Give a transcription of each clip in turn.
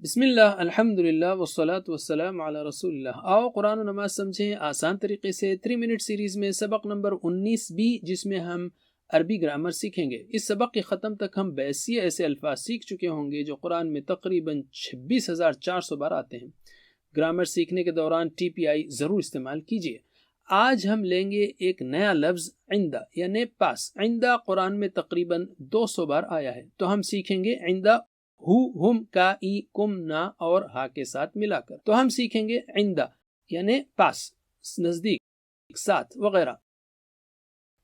بسم اللہ، الحمدللہ والصلاة والسلام علی رسول اللہ۔ آؤ قرآن و نماز سمجھیں آسان طریقے سے 3 منٹ سیریز میں سبق نمبر 19 جس میں ہم عربی گرامر سیکھیں گے۔ اس سبق کے ختم تک ہم 82 ایسے الفاظ سیکھ چکے ہوں گے جو قرآن میں تقریباً 26,400 بار آتے ہیں۔ گرامر سیکھنے کے دوران TPI ضرور استعمال کیجیے۔ آج ہم لیں گے ایک نیا لفظ عندہ یعنی پاس۔ عندہ قرآن میں تقریباً 200 بار آیا ہے، تو ہم سیکھیں گے عندہ ہو، ہم، کا، ای، کم، نا اور ہا کے ساتھ ملا کر۔ تو ہم سیکھیں گے عندہ یعنی پاس، نزدیک، ساتھ وغیرہ۔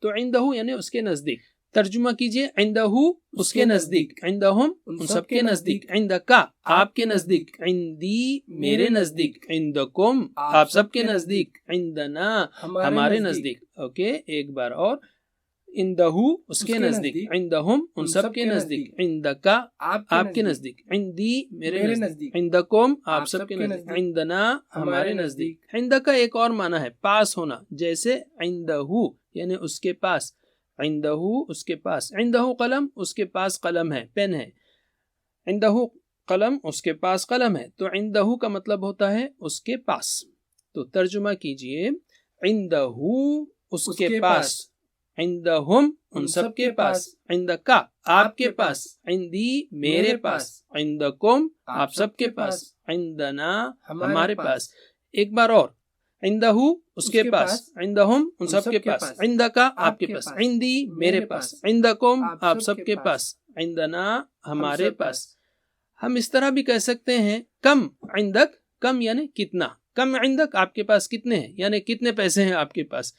تو عندہ یعنی اس کے نزدیک۔ ترجمہ کیجئے، عندہ اس کے نزدیک، عندہم ان سب کے نزدیک، عندکا آپ کے نزدیک، عندی میرے نزدیک، عندکم آپ سب کے نزدیک، عندنا ہمارے نزدیک۔ اوکے، ایک بار اور، عندہ اس کے نزدیک، عندہم ان سب کے نزدیک، عندکا آپ کے نزدیک، عندی میرے نزدیک، عندکم آپ سب کے نزدیک، عندنا ہمارے نزدیک۔ عندکا ایک اور معنی ہے پاس ہونا، جیسے عندہ یعنی اس کے پاس، عندہ اس کے پاس، عندہ قلم اس کے پاس قلم ہے، پین ہے، عندہ قلم اس کے پاس قلم ہے۔ تو عندہ کا مطلب ہوتا ہے اس کے پاس۔ تو ترجمہ کیجئے، عندہ اس کے پاس، عندہم ان سب کے پاس، عندکا آپ کے پاس، عندی میرے پاس، عندکم آپ سب کے پاس، عندنا ہمارے پاس۔ ایک بار اور، عندہ اس کے پاس، عندہم ان سب کے پاس، عندکا آپ کے پاس، عندی میرے پاس، عندکم آپ سب کے پاس، عندنا ہمارے پاس۔ ہم اس طرح بھی کہہ سکتے ہیں، کم عندک، کم یعنی کتنا، کم عندک آپ کے پاس کتنے ہیں، یعنی کتنے پیسے ہیں آپ کے پاس۔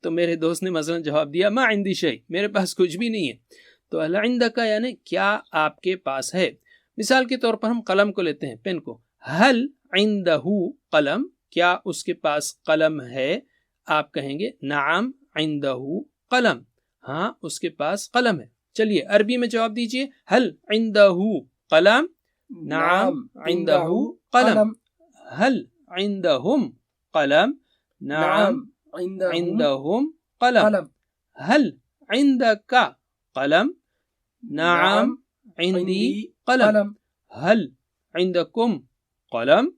تو میرے دوست نے مثلا جواب دیا، ما عندی شیء، میرے پاس کچھ بھی نہیں ہے۔ تو هل عندک یعنی کیا آپ کے پاس ہے۔ مثال کے طور پر ہم قلم کو لیتے ہیں، پین کو، هل عنده قلم، کیا اس کے پاس قلم ہے؟ آپ کہیں گے نعم عنده قلم، ہاں اس کے پاس قلم ہے۔ چلیے عربی میں جواب دیجئے، هل عنده قلم، نعم عنده قلم، هل عندهم قلم، نعم عندهم قلم، هل عندك قلم، نعم عندي قلم، هل عندكم قلم،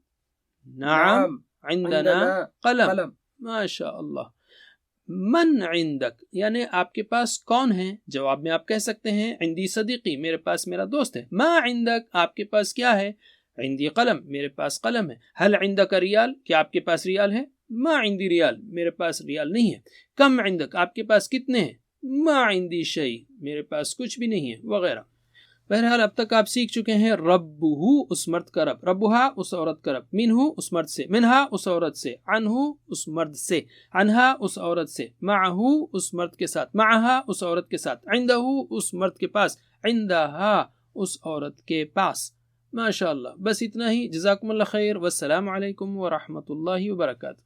نعم عندنا قلم۔ ماشاء اللہ۔ من عندك یعنی آپ کے پاس کون ہے؟ جواب میں آپ کہہ سکتے ہیں، عندی صدیقی، میرے پاس میرا دوست ہے۔ ما عندك آپ کے پاس کیا ہے؟ عندی قلم، میرے پاس قلم ہے۔ هل عندك ریال، کیا آپ کے پاس ریال ہے؟ ما عندی ریال، میرے پاس ریال نہیں ہے۔ کم عندك آپ کے پاس کتنے ہیں؟ ما عندی شیء، میرے پاس کچھ بھی نہیں ہے، وغیرہ۔ بہرحال اب تک آپ سیکھ چکے ہیں ربہ اس مرد کا رب، ربہا اس عورت کا رب، منہ اس مرد سے، منہا اس عورت سے، عنہ اس مرد سے، عنہا اس عورت سے، معہ اس مرد کے ساتھ، معہا اس عورت کے ساتھ، عندہ اس مرد کے پاس، عندہا اس عورت کے پاس۔ ماشاء اللہ، بس اتنا ہی۔ جزاکم اللہ خیر، والسلام علیکم ورحمۃ اللہ وبرکاتہ۔